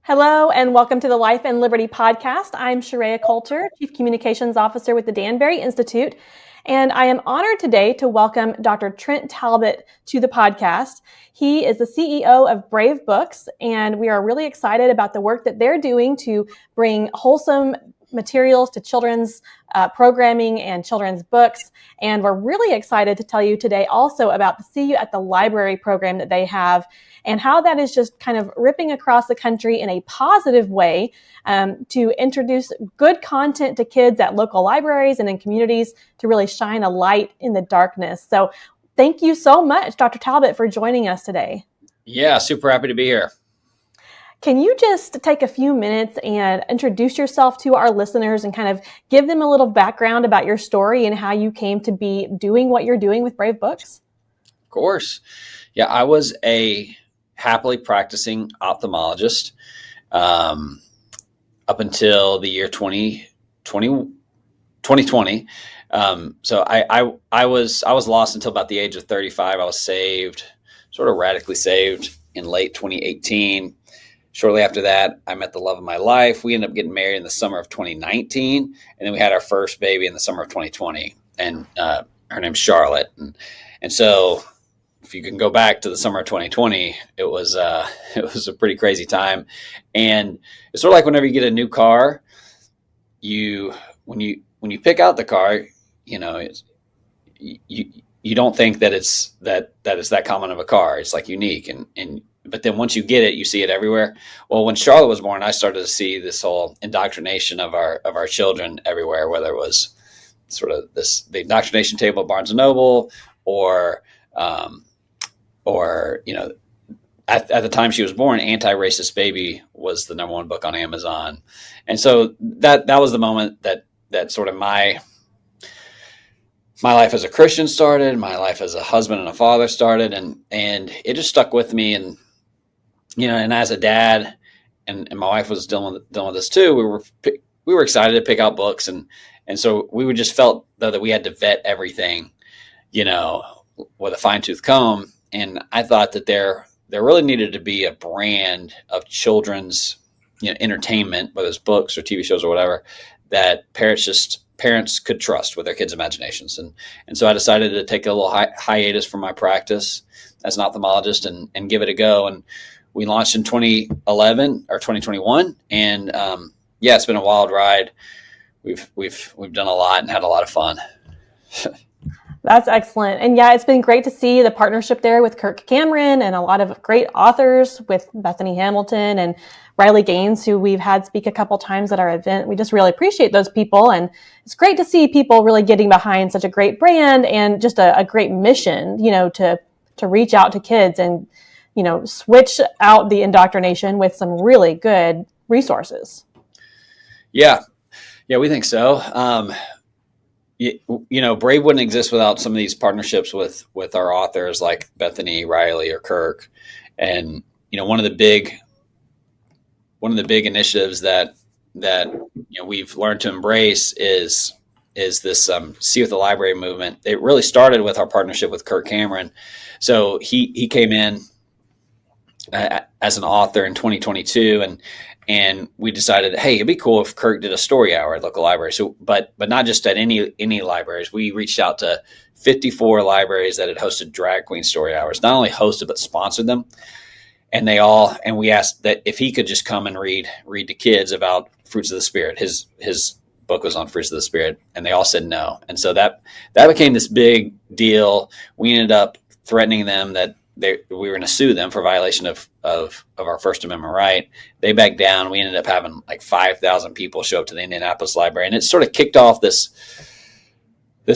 Hello and welcome to the Life and Liberty podcast. I'm Sharayah Colter, Chief Communications Officer with the Danbury Institute, and I am honored today to welcome Dr. Trent Talbot to the podcast. He is the CEO of Brave Books, and we are really excited about the work that they're doing to bring wholesome materials to children's programming and children's books. And we're really excited to tell you today also about the See You at the Library program that they have and how that is just kind of ripping across the country in a positive way to introduce good content to kids at local libraries and in communities to really shine a light in the darkness. So thank you so much, Dr. Talbot, for joining us today. Yeah, super happy to be here. Can you just take a few minutes and introduce yourself to our listeners and kind of give them a little background about your story and how you came to be doing what you're doing with Brave Books? Of course. Yeah, I was a happily practicing ophthalmologist up until the year 2020. So I was lost until about the age of 35. I was saved, sort of radically saved in late 2018. Shortly after that, I met the love of my life. We ended up getting married in the summer of 2019, and then we had our first baby in the summer of 2020, and her name's Charlotte. And so if you can go back to the summer of 2020, it was a pretty crazy time. And it's sort of like whenever you get a new car, when you pick out the car, you don't think that it's that common of a car. It's like unique, but then once you get it, you see it everywhere. Well, when Charlotte was born, I started to see this whole indoctrination of our children everywhere, whether it was sort of the indoctrination table at Barnes & Noble or at the time she was born, Anti-Racist Baby was the number one book on Amazon. And so that was the moment that sort of my life as a Christian started, my life as a husband and a father started, and it just stuck with me. And and as a dad, and my wife was dealing with this too. We were excited to pick out books, and so we just felt though that we had to vet everything, with a fine-tooth comb. And I thought that there really needed to be a brand of children's entertainment, whether it's books or TV shows or whatever, that parents could trust with their kids' imaginations. And so I decided to take a little hiatus from my practice as an ophthalmologist and give it a go. And we launched in 2011 or 2021. And it's been a wild ride. We've done a lot and had a lot of fun. That's excellent. And it's been great to see the partnership there with Kirk Cameron and a lot of great authors with Bethany Hamilton and Riley Gaines, who we've had speak a couple times at our event. We just really appreciate those people. And it's great to see people really getting behind such a great brand and just a great mission, to reach out to kids and, switch out the indoctrination with some really good resources. Yeah, we think so. Brave wouldn't exist without some of these partnerships with our authors like Bethany, Riley, or Kirk. And, one of the big initiatives that we've learned to embrace is this See You at the Library movement. It really started with our partnership with Kirk Cameron. So he came in as an author in 2022, and we decided, hey, it'd be cool if Kirk did a story hour at local libraries. So, but not just at any libraries. We reached out to 54 libraries that had hosted drag queen story hours. Not only hosted, but sponsored them. And we asked that if he could just come and read to kids about Fruits of the Spirit. His book was on Fruits of the Spirit, and they all said no. And so that became this big deal. We ended up threatening them that we were going to sue them for violation of our First Amendment right. They backed down. We ended up having like 5,000 people show up to the Indianapolis Library, and it sort of kicked off this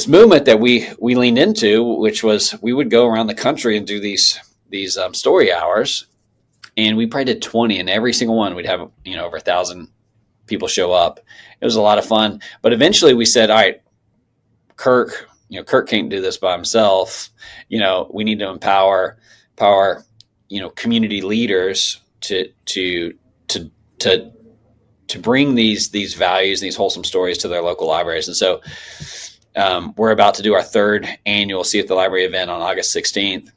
movement that we leaned into, which was we would go around the country and do these story hours, and we probably did 20, and every single one we'd have over 1,000 people show up. It was a lot of fun, but eventually we said, all right, Kirk can't do this by himself. We need to empower community leaders to bring these values, these wholesome stories to their local libraries. And so we're about to do our third annual See at the Library event on August 16th.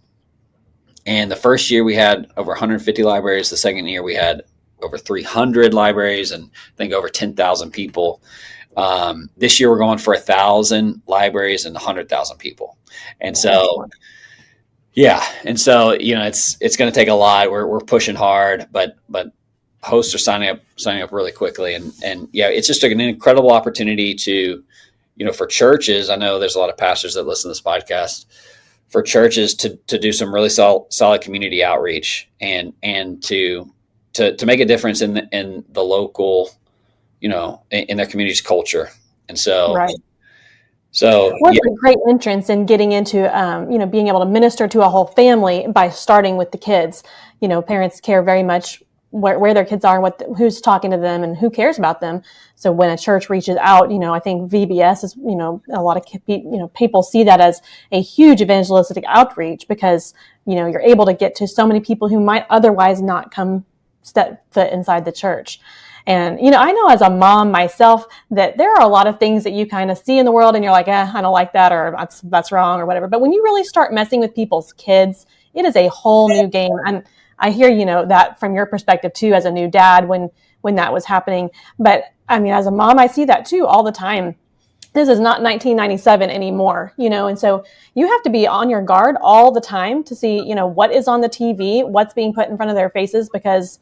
And the first year we had over 150 libraries. The second year we had over 300 libraries and I think over 10,000 people. This year we're going for 1,000 libraries and 100,000 people. And so, yeah. And so, it's going to take a lot. We're pushing hard, but hosts are signing up really quickly. And yeah, it's just an incredible opportunity to, for churches. I know there's a lot of pastors that listen to this podcast, for churches to do some really solid community outreach and to make a difference in the local, in their community's culture. And so, Right. So What's a great entrance in getting into, being able to minister to a whole family by starting with the kids. Parents care very much where their kids are, and who's talking to them, and who cares about them. So when a church reaches out, I think VBS is, a lot of people see that as a huge evangelistic outreach, because you're able to get to so many people who might otherwise not come step foot inside the church. And, I know as a mom myself that there are a lot of things that you kind of see in the world and you're like, I don't like that, or that's wrong, or whatever. But when you really start messing with people's kids, it is a whole new game. And I hear, that from your perspective too, as a new dad, when that was happening. But I mean, as a mom, I see that too all the time. This is not 1997 anymore, and so you have to be on your guard all the time to see, what is on the TV, what's being put in front of their faces, because,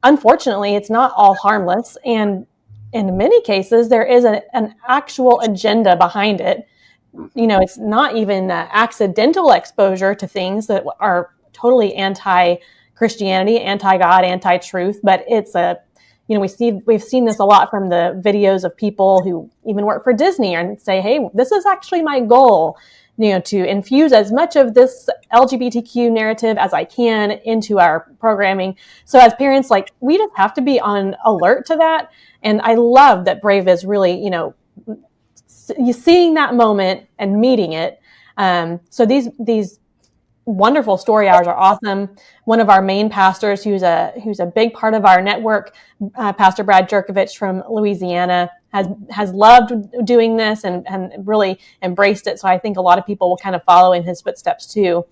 unfortunately, it's not all harmless. And in many cases, there is an actual agenda behind it. It's not even accidental exposure to things that are totally anti-Christianity, anti-God, anti-truth, but it's we've seen this a lot from the videos of people who even work for Disney and say, hey, this is actually my goal, to infuse as much of this LGBTQ narrative as I can into our programming. So as parents, we just have to be on alert to that. And I love that Brave is really, seeing that moment and meeting it. So these wonderful story hours are awesome. One of our main pastors, who's a big part of our network, Pastor Brad Jerkovich from Louisiana, has loved doing this and really embraced it. So I think a lot of people will kind of follow in his footsteps too.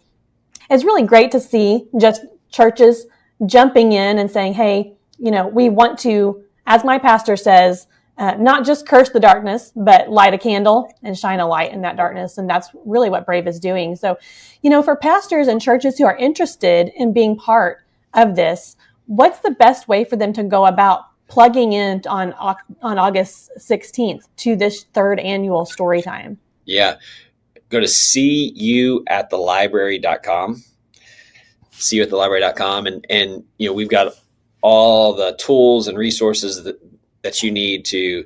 It's really great to see just churches jumping in and saying, hey, we want to, as my pastor says, not just curse the darkness, but light a candle and shine a light in that darkness. And that's really what Brave is doing. So, for pastors and churches who are interested in being part of this, what's the best way for them to go about plugging in on August 16th to this third annual story time? Yeah. Go to cuatthelibrary.com, cuatthelibrary.com. And we've got all the tools and resources that you need to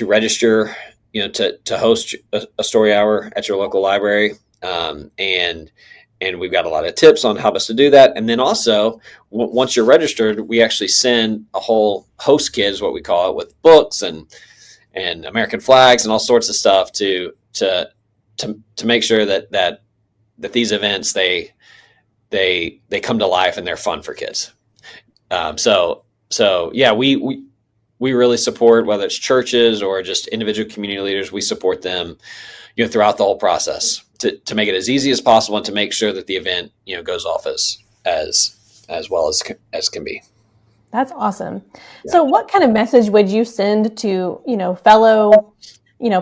register, to host a story hour at your local library. And we've got a lot of tips on how best to do that. And then also, once you're registered, we actually send a whole host kit, is what we call it, with books and American flags and all sorts of stuff to make sure that these events they come to life and they're fun for kids. So yeah, we really support, whether it's churches or just individual community leaders, we support them, throughout the whole process to make it as easy as possible and to make sure that the event, goes off as well as can be. That's awesome. Yeah. So what kind of message would you send to, fellow,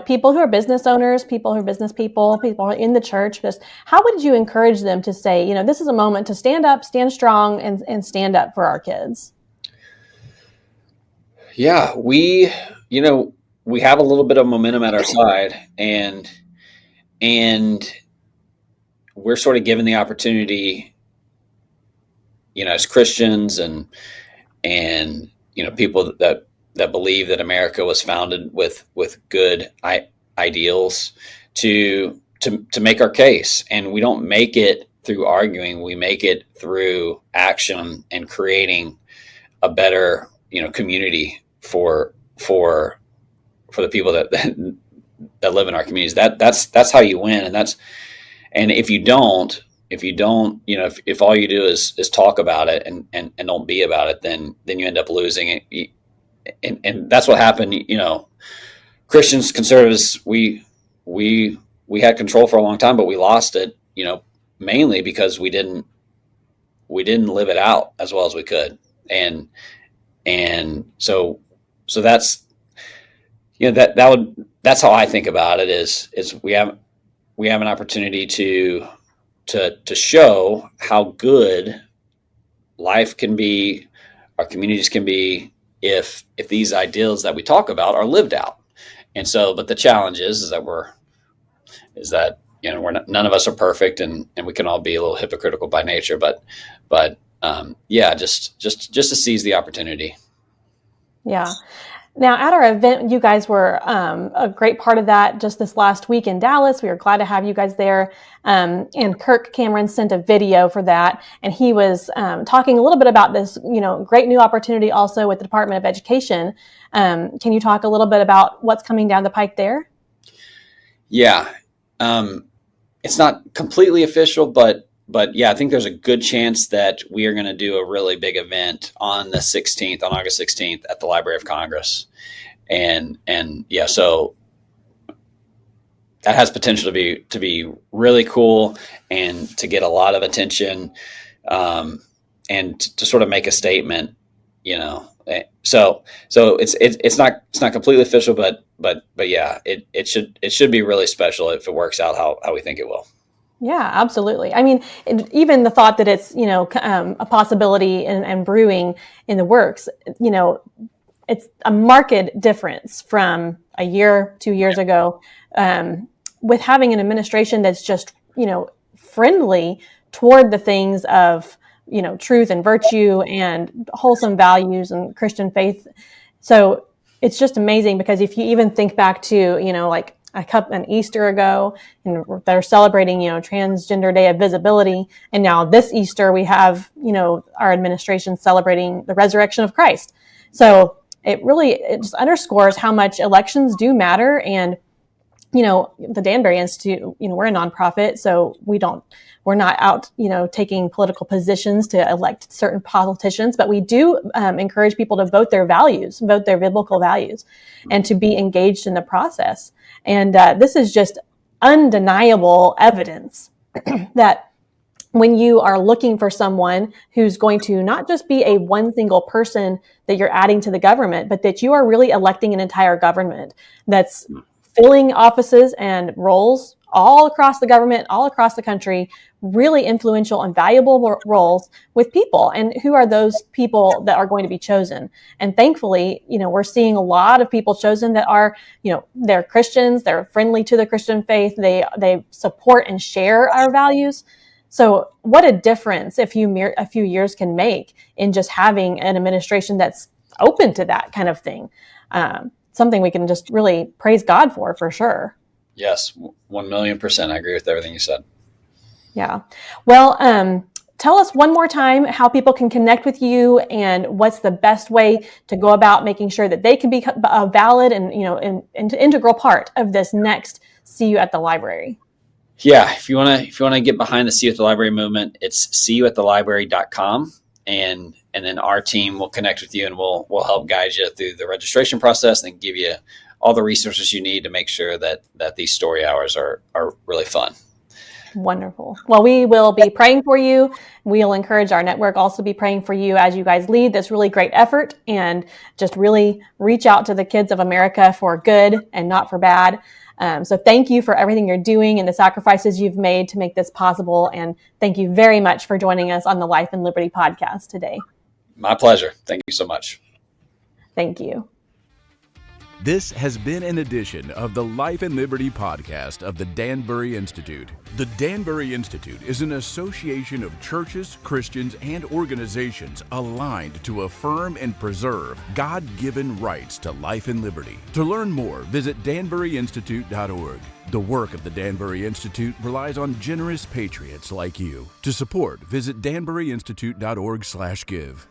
people who are business owners, people who are business people who are in the church? Just how would you encourage them to say, this is a moment to stand up, stand strong, and stand up for our kids? Yeah, we have a little bit of momentum at our side, and we're sort of given the opportunity, as Christians and people that believe that America was founded with good ideals to make our case. And we don't make it through arguing, we make it through action and creating a better, community for the people that live in our communities. That's how you win. And if you don't, if all you do is talk about it and don't be about it, then you end up losing it. And that's what happened. Christians, conservatives, we had control for a long time, but we lost it, mainly because we didn't live it out as well as we could. And that's, that's how I think about it, is we have an opportunity to show how good life can be, our communities can be, if these ideals that we talk about are lived out. And so, but the challenge is that we're not, none of us are perfect, and we can all be a little hypocritical by nature, but just to seize the opportunity. Yeah. Now, at our event, you guys were a great part of that just this last week in Dallas. We were glad to have you guys there. And Kirk Cameron sent a video for that. And he was talking a little bit about this, great new opportunity also with the Department of Education. Can you talk a little bit about what's coming down the pike there? Yeah. It's not completely official, but yeah, I think there's a good chance that we are going to do a really big event on August 16th at the Library of Congress. And yeah, so that has potential to be really cool and to get a lot of attention, and to sort of make a statement, So it's not completely official, but yeah, it should be really special if it works out how we think it will. Yeah, absolutely. I mean, even the thought that it's, a possibility and brewing in the works, it's a marked difference from a year, 2 years ago, with having an administration that's just, friendly toward the things of, truth and virtue and wholesome values and Christian faith. So it's just amazing, because if you even think back to, like an Easter ago, and they're celebrating, Transgender Day of Visibility. And now this Easter, we have, our administration celebrating the resurrection of Christ. So it just underscores how much elections do matter. And, the Danbury Institute, we're a nonprofit, so we're not out, taking political positions to elect certain politicians, but we do encourage people to vote their biblical values, and to be engaged in the process. And this is just undeniable evidence that when you are looking for someone who's going to not just be a one single person that you're adding to the government, but that you are really electing an entire government that's filling offices and roles all across the government, all across the country, really influential and valuable roles with people. And who are those people that are going to be chosen? And thankfully, we're seeing a lot of people chosen that are, they're Christians, they're friendly to the Christian faith, they support and share our values. So what a difference a few years can make in just having an administration that's open to that kind of thing. Something we can just really praise God for sure. Yes, 1,000,000%. I agree with everything you said. Yeah. Well, tell us one more time how people can connect with you, and what's the best way to go about making sure that they can be a valid and, an integral part of this next See You at the Library. Yeah, if you want to get behind the See You at the Library movement, it's seeyouatthelibrary.com, and then our team will connect with you, and we'll help guide you through the registration process and give you all the resources you need to make sure that these story hours are really fun. Wonderful. Well, we will be praying for you. We'll encourage our network also to be praying for you as you guys lead this really great effort, and just really reach out to the kids of America for good and not for bad. So thank you for everything you're doing and the sacrifices you've made to make this possible. And thank you very much for joining us on the Life and Liberty podcast today. My pleasure. Thank you so much. Thank you. This has been an edition of the Life and Liberty podcast of the Danbury Institute. The Danbury Institute is an association of churches, Christians, and organizations aligned to affirm and preserve God-given rights to life and liberty. To learn more, visit danburyinstitute.org. The work of the Danbury Institute relies on generous patriots like you. To support, visit danburyinstitute.org/give.